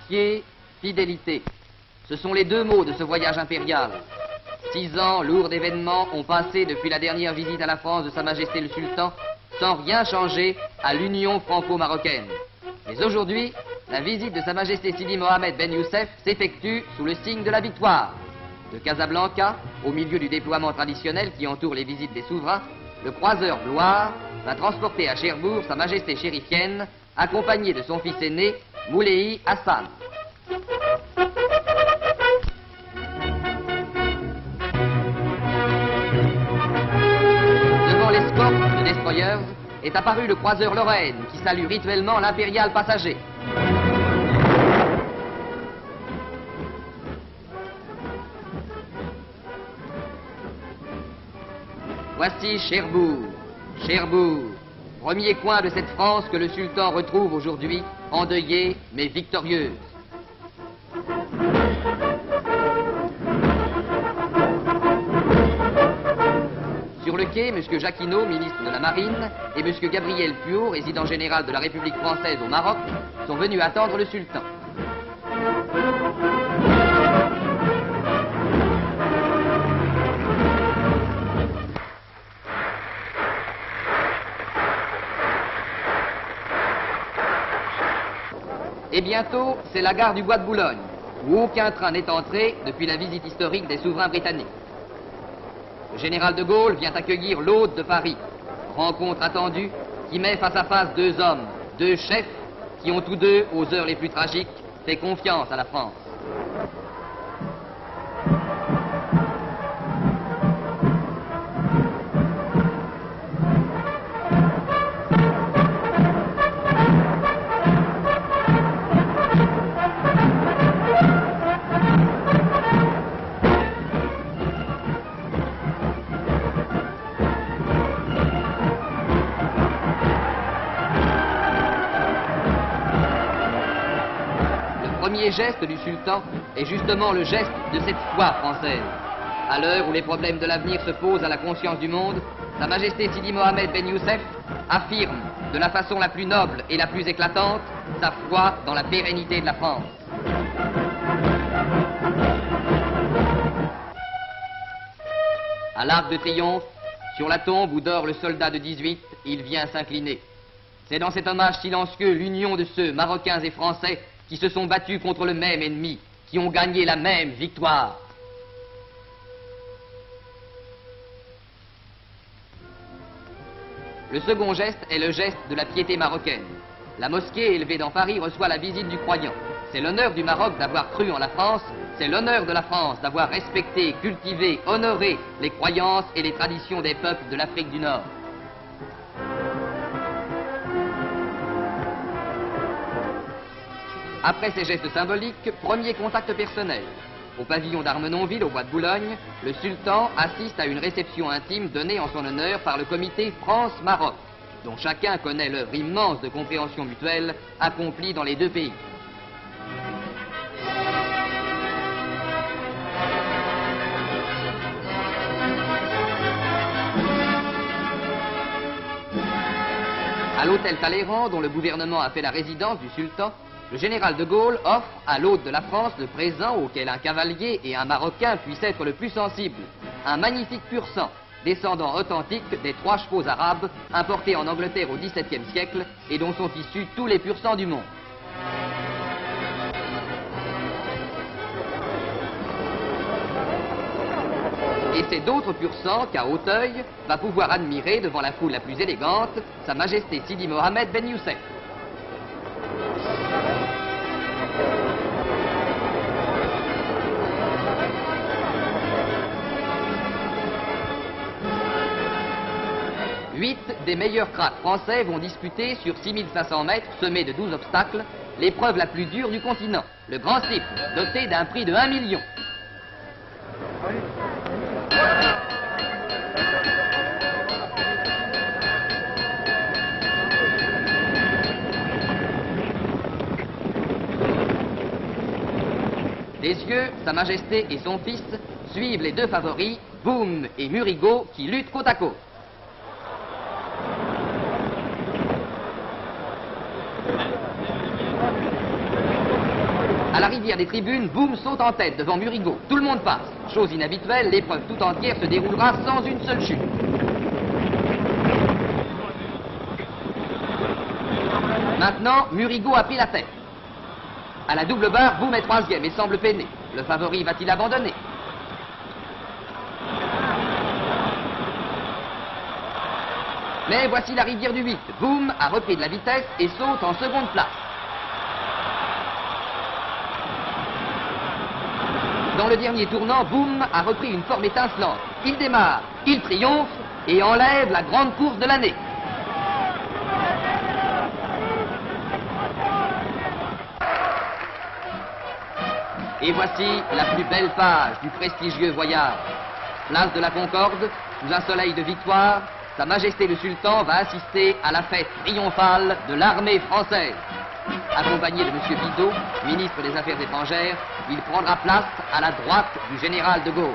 Amitié, fidélité. Ce sont les deux mots de ce voyage impérial. 6 ans lourds d'événements ont passé depuis la dernière visite à la France de Sa Majesté le Sultan, sans rien changer à l'union franco-marocaine. Mais aujourd'hui, la visite de Sa Majesté Sidi Mohamed Ben Youssef s'effectue sous le signe de la victoire. De Casablanca, au milieu du déploiement traditionnel qui entoure les visites des souverains, le croiseur Gloire va transporter à Cherbourg Sa Majesté chérifienne, accompagné de son fils aîné, Moulay Hassan. Devant l'escorte de destroyers est apparu le croiseur Lorraine qui salue rituellement l'impérial passager. Voici Cherbourg, Cherbourg, premier coin de cette France que le sultan retrouve aujourd'hui, endeuillée mais victorieuse. Sur le quai, M. Jacquinot, ministre de la Marine, et M. Gabriel Puot, résident général de la République française au Maroc, sont venus attendre le sultan. Et bientôt, c'est la gare du Bois de Boulogne, où aucun train n'est entré depuis la visite historique des souverains britanniques. Le général de Gaulle vient accueillir l'hôte de Paris, rencontre attendue qui met face à face deux hommes, deux chefs qui ont tous deux, aux heures les plus tragiques, fait confiance à la France. Le premier geste du sultan est justement le geste de cette foi française. À l'heure où les problèmes de l'avenir se posent à la conscience du monde, Sa Majesté Sidi Mohamed Ben Youssef affirme de la façon la plus noble et la plus éclatante sa foi dans la pérennité de la France. À l'Arc de Triomphe, sur la tombe où dort le soldat de 18, il vient s'incliner. C'est dans cet hommage silencieux l'union de ceux, Marocains et Français, qui se sont battus contre le même ennemi, qui ont gagné la même victoire. Le second geste est le geste de la piété marocaine. La mosquée élevée dans Paris reçoit la visite du croyant. C'est l'honneur du Maroc d'avoir cru en la France, c'est l'honneur de la France d'avoir respecté, cultivé, honoré les croyances et les traditions des peuples de l'Afrique du Nord. Après ces gestes symboliques, premier contact personnel. Au pavillon d'Armenonville, au Bois de Boulogne, le sultan assiste à une réception intime donnée en son honneur par le comité France-Maroc, dont chacun connaît l'œuvre immense de compréhension mutuelle accomplie dans les deux pays. À l'hôtel Talleyrand, dont le gouvernement a fait la résidence du sultan, le général de Gaulle offre à l'hôte de la France le présent auquel un cavalier et un Marocain puissent être le plus sensibles. Un magnifique pur-sang, descendant authentique des 3 chevaux arabes importés en Angleterre au XVIIe siècle et dont sont issus tous les pur-sangs du monde. Et c'est d'autres pur-sangs qu'à Hauteuil va pouvoir admirer devant la foule la plus élégante Sa Majesté Sidi Mohamed Ben Youssef. Huit des meilleurs cracks français vont disputer sur 6500 mètres semés de 12 obstacles l'épreuve la plus dure du continent, le Grand Slip, doté d'un prix de 1 million. Des yeux, Sa Majesté et son fils suivent les deux favoris, Boum et Murigot, qui luttent côte à côte. l'intermédiaire des tribunes, Boum saute en tête devant Murigo. Tout le monde passe. Chose inhabituelle, l'épreuve tout entière se déroulera sans une seule chute. Maintenant, Murigo a pris la tête. À la double barre, Boum est troisième et semble peiner. Le favori va-t-il abandonner? Mais voici la rivière du 8. Boum a repris de la vitesse et saute en seconde place. Dans le dernier tournant, Boum a repris une forme étincelante. Il démarre, il triomphe et enlève la grande course de l'année. Et voici la plus belle page du prestigieux voyage. Place de la Concorde, sous un soleil de victoire, Sa Majesté le Sultan va assister à la fête triomphale de l'armée française. Accompagné de M. Bidault, ministre des Affaires étrangères, il prendra place à la droite du général de Gaulle.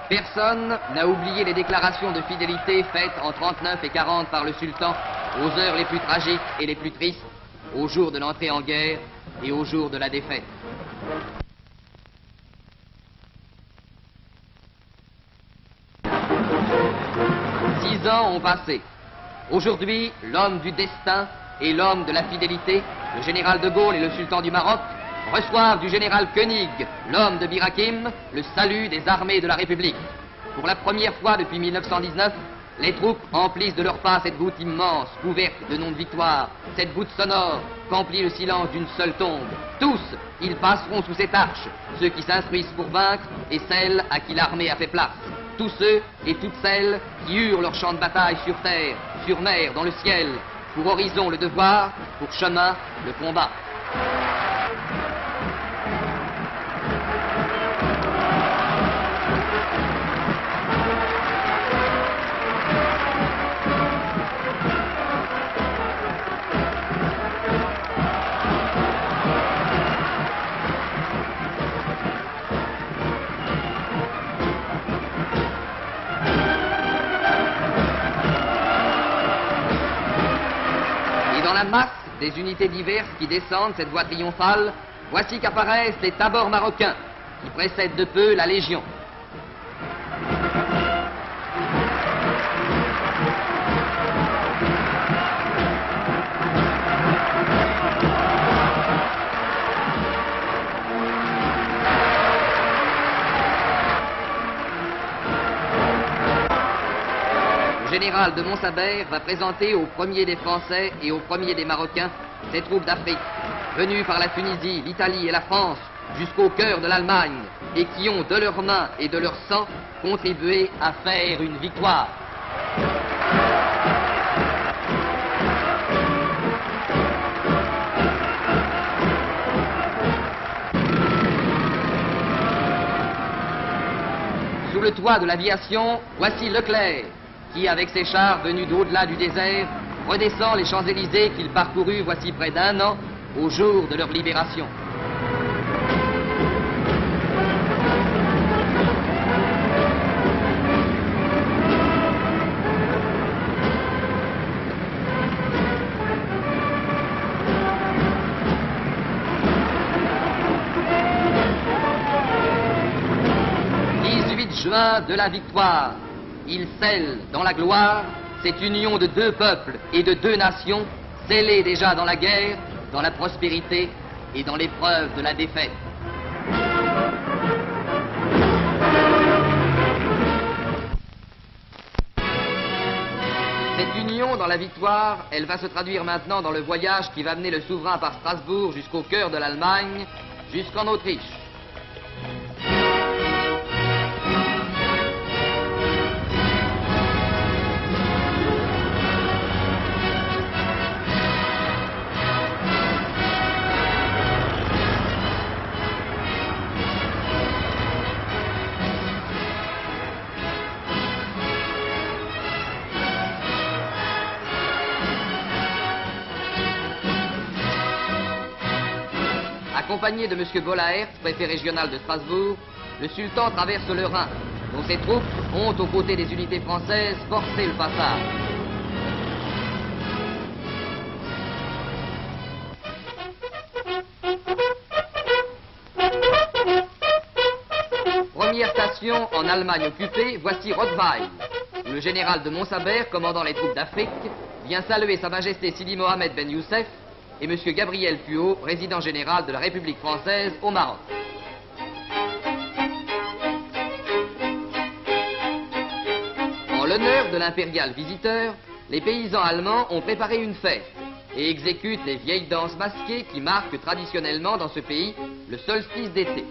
Personne n'a oublié les déclarations de fidélité faites en 39 et 40 par le sultan aux heures les plus tragiques et les plus tristes, au jour de l'entrée en guerre et au jour de la défaite. Six ans ont passé. Aujourd'hui, l'homme du destin et l'homme de la fidélité, le général de Gaulle et le sultan du Maroc, reçoivent du général Koenig, l'homme de Bir Hakeim, le salut des armées de la République. Pour la première fois depuis 1919, les troupes emplissent de leur pas cette voûte immense, couverte de noms de victoire, cette voûte sonore qu'emplit le silence d'une seule tombe. Tous, ils passeront sous cette arche, ceux qui s'instruisent pour vaincre et celles à qui l'armée a fait place. Tous ceux et toutes celles qui eurent leur champ de bataille sur terre, sur mer, dans le ciel, pour horizon le devoir, pour chemin le combat. Dans la masse des unités diverses qui descendent cette voie triomphale, voici qu'apparaissent les tabors marocains qui précèdent de peu la Légion. Le général de Montsabert va présenter au premier des Français et au premier des Marocains ses troupes d'Afrique, venues par la Tunisie, l'Italie et la France jusqu'au cœur de l'Allemagne et qui ont de leurs mains et de leur sang contribué à faire une victoire. Sous le toit de l'aviation, voici Leclerc, qui, avec ses chars venus d'au-delà du désert, redescend les Champs-Élysées qu'il parcourut voici près d'un an, au jour de leur libération. « 18 juin de la victoire. Il scelle dans la gloire cette union de deux peuples et de deux nations, scellée déjà dans la guerre, dans la prospérité et dans l'épreuve de la défaite. Cette union dans la victoire, elle va se traduire maintenant dans le voyage qui va mener le souverain par Strasbourg jusqu'au cœur de l'Allemagne, jusqu'en Autriche. Accompagné de M. Bollaert, préfet régional de Strasbourg, le sultan traverse le Rhin, dont ses troupes ont, aux côtés des unités françaises, forcé le passage. Première station en Allemagne occupée, voici Rottweil, où le général de Montsaber, commandant les troupes d'Afrique, vient saluer Sa Majesté Sidi Mohamed Ben Youssef et M. Gabriel Puot, résident général de la République française au Maroc. En l'honneur de l'impérial visiteur, les paysans allemands ont préparé une fête et exécutent les vieilles danses masquées qui marquent traditionnellement dans ce pays le solstice d'été.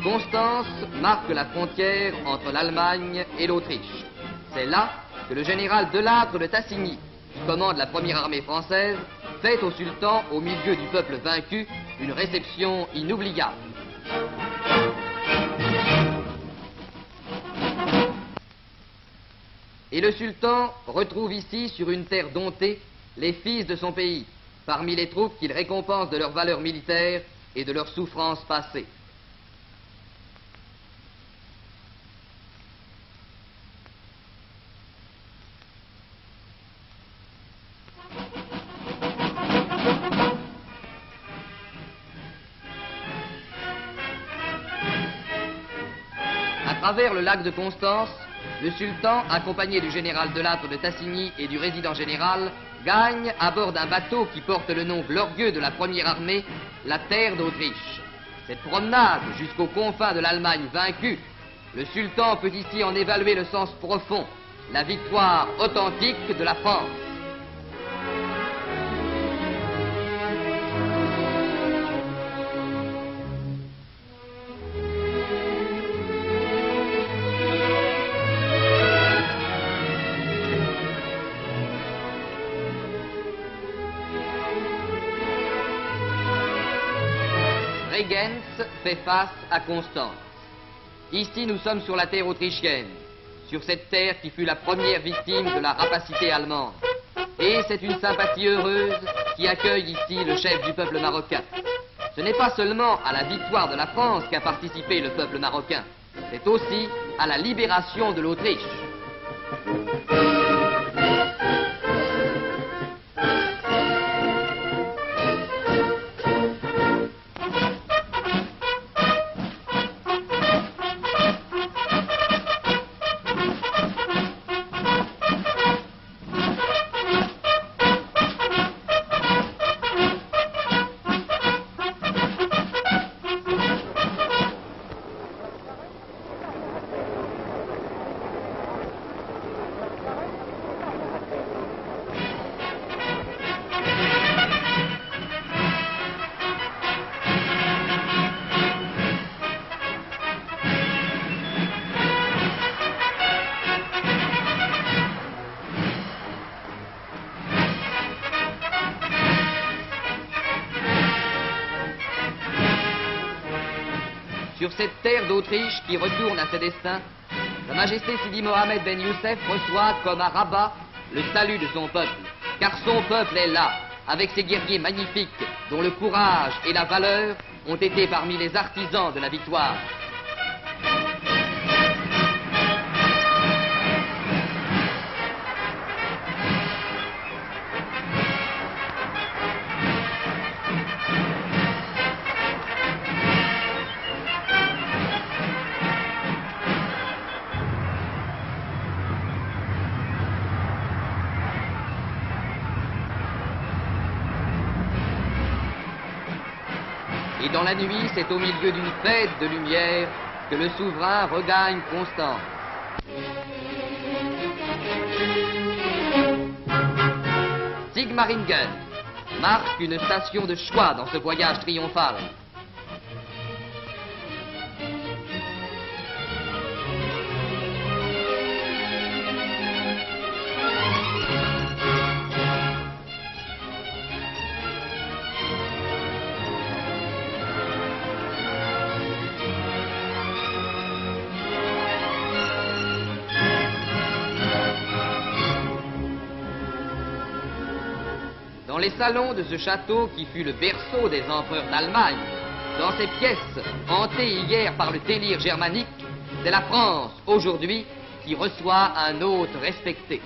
Constance marque la frontière entre l'Allemagne et l'Autriche. C'est là que le général Delattre de Tassigny, qui commande la première armée française, fait au sultan, au milieu du peuple vaincu, une réception inoubliable. Et le sultan retrouve ici, sur une terre domptée, les fils de son pays, parmi les troupes qu'il récompense de leur valeur militaire et de leurs souffrances passées. À travers le lac de Constance, le sultan, accompagné du général Delattre de Tassigny et du résident général, gagne à bord d'un bateau qui porte le nom glorieux de la première armée, la terre d'Autriche. Cette promenade jusqu'aux confins de l'Allemagne vaincue, le sultan peut ici en évaluer le sens profond, la victoire authentique de la France. Bregenz fait face à Constance. Ici, nous sommes sur la terre autrichienne, sur cette terre qui fut la première victime de la rapacité allemande. Et c'est une sympathie heureuse qui accueille ici le chef du peuple marocain. Ce n'est pas seulement à la victoire de la France qu'a participé le peuple marocain, c'est aussi à la libération de l'Autriche. Sur cette terre d'Autriche qui retourne à ses destins, Sa Majesté Sidi Mohamed Ben Youssef reçoit comme à Rabat le salut de son peuple, car son peuple est là, avec ses guerriers magnifiques, dont le courage et la valeur ont été parmi les artisans de la victoire. Et dans la nuit, c'est au milieu d'une fête de lumière que le souverain regagne Constance. Sigmaringen marque une station de choix dans ce voyage triomphal. les salons de ce château qui fut le berceau des empereurs d'Allemagne, dans ces pièces hantées hier par le délire germanique, c'est la France, aujourd'hui, qui reçoit un hôte respecté.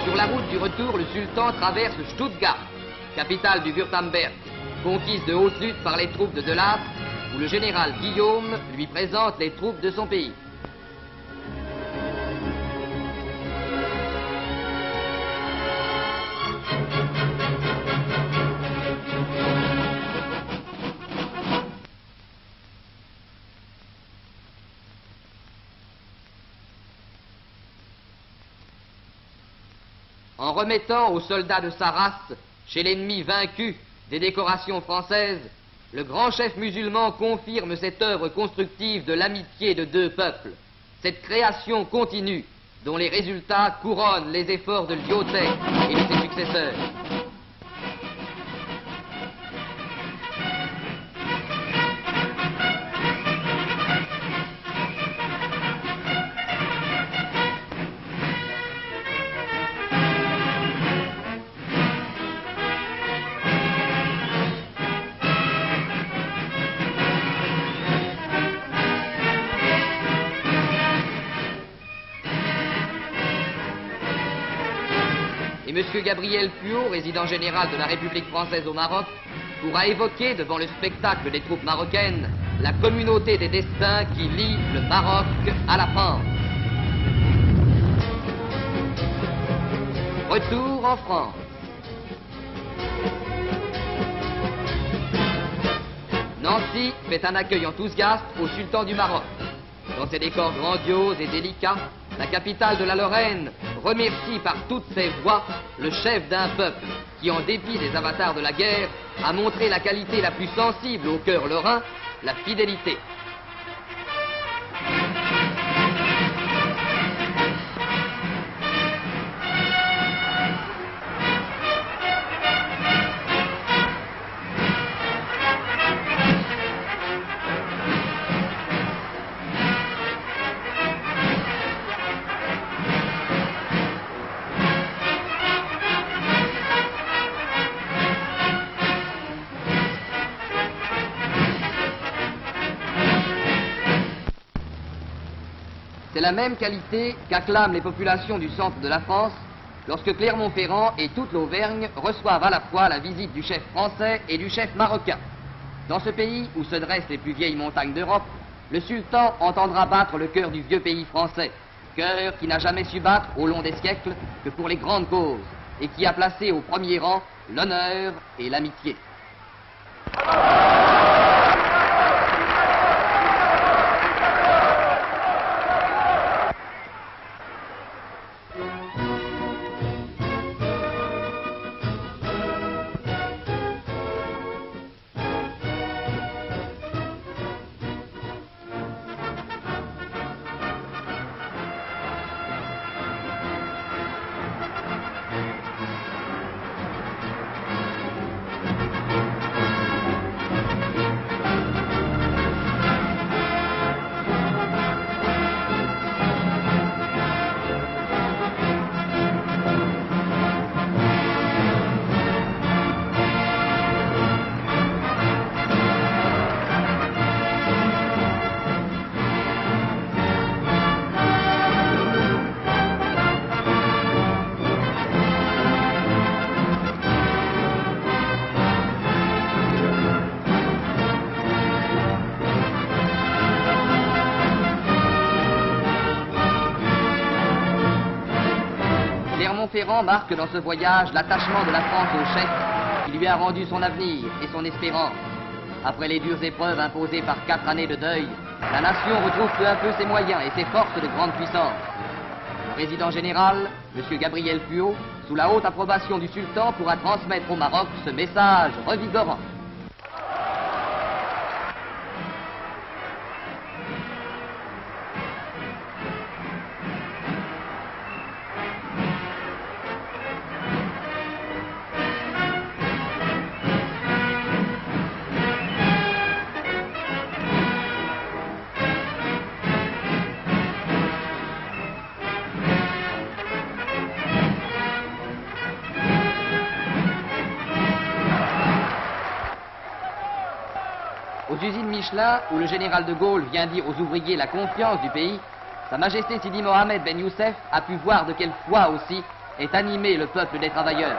Sur la route du retour, le sultan traverse Stuttgart, capitale du Württemberg, conquise de haute lutte par les troupes de Lattre, où le général Guillaume lui présente les troupes de son pays. En remettant aux soldats de sa race, chez l'ennemi vaincu, des décorations françaises, le grand chef musulman confirme cette œuvre constructive de l'amitié de deux peuples, cette création continue dont les résultats couronnent les efforts de Lyautey et de ses successeurs. Et M. Gabriel Puot, résident général de la République française au Maroc, pourra évoquer devant le spectacle des troupes marocaines la communauté des destins qui lie le Maroc à la France. Retour en France. Nancy fait un accueil enthousiaste au sultan du Maroc. Dans ses décors grandioses et délicats, la capitale de la Lorraine remercie par toutes ses voix le chef d'un peuple qui, en dépit des avatars de la guerre, a montré la qualité la plus sensible au cœur lorrain, la fidélité. C'est la même qualité qu'acclament les populations du centre de la France lorsque Clermont-Ferrand et toute l'Auvergne reçoivent à la fois la visite du chef français et du chef marocain. Dans ce pays où se dressent les plus vieilles montagnes d'Europe, le sultan entendra battre le cœur du vieux pays français, cœur qui n'a jamais su battre au long des siècles que pour les grandes causes et qui a placé au premier rang l'honneur et l'amitié. Clermont-Ferrand marque dans ce voyage l'attachement de la France au chef qui lui a rendu son avenir et son espérance. Après les dures épreuves imposées par 4 années de deuil, la nation retrouve peu à peu ses moyens et ses forces de grande puissance. Le président général, M. Gabriel Puot, sous la haute approbation du sultan, pourra transmettre au Maroc ce message revigorant. Aux usines Michelin, où le général de Gaulle vient dire aux ouvriers la confiance du pays, Sa Majesté Sidi Mohamed Ben Youssef a pu voir de quelle foi aussi est animé le peuple des travailleurs.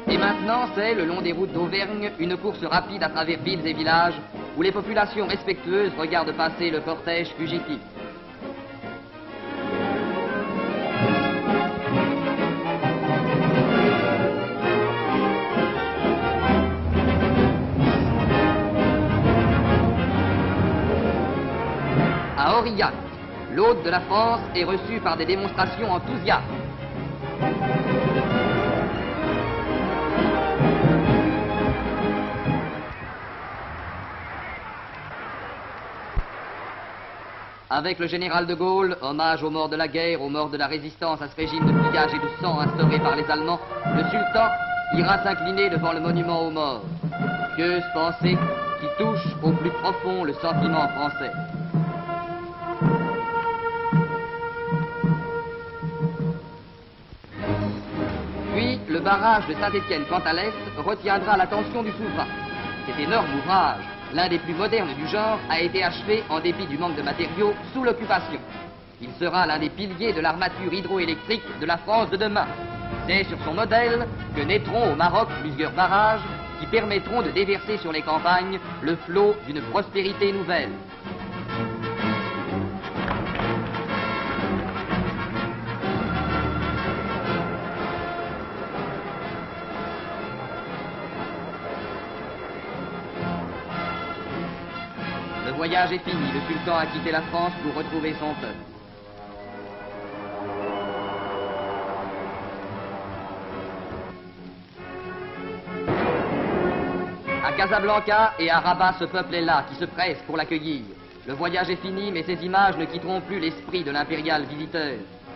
Et maintenant, c'est, le long des routes d'Auvergne, une course rapide à travers villes et villages, où les populations respectueuses regardent passer le cortège fugitif. À Aurillac, l'hôte de la France est reçu par des démonstrations enthousiastes. Avec le général de Gaulle, hommage aux morts de la guerre, aux morts de la résistance à ce régime de pillage et de sang instauré par les Allemands, le sultan ira s'incliner devant le monument aux morts. Pieuse pensée qui touche au plus profond le sentiment français. Puis, le barrage de Saint-Étienne, quant à l'Est, retiendra l'attention du souverain. Cet énorme ouvrage, l'un des plus modernes du genre, a été achevé en dépit du manque de matériaux sous l'occupation. Il sera l'un des piliers de l'armature hydroélectrique de la France de demain. C'est sur son modèle que naîtront au Maroc plusieurs barrages qui permettront de déverser sur les campagnes le flot d'une prospérité nouvelle. Le voyage est fini, le sultan a quitté la France pour retrouver son peuple. À Casablanca et à Rabat, ce peuple est là, qui se presse pour l'accueillir. Le voyage est fini, mais ces images ne quitteront plus l'esprit de l'impérial visiteur.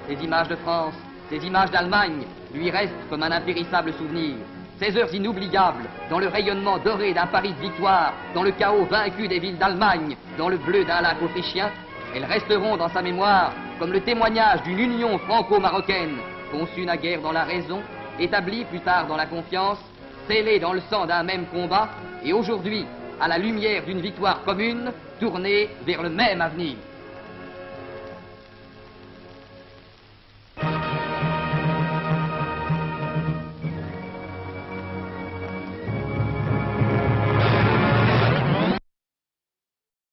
Ces images de France, ces images d'Allemagne, lui restent comme un impérissable souvenir. Ces heures inoubliables, dans le rayonnement doré d'un Paris de victoire, dans le chaos vaincu des villes d'Allemagne, dans le bleu d'un lac autrichien, elles resteront dans sa mémoire comme le témoignage d'une union franco-marocaine, conçue naguère dans la raison, établie plus tard dans la confiance, scellée dans le sang d'un même combat, et aujourd'hui, à la lumière d'une victoire commune, tournée vers le même avenir.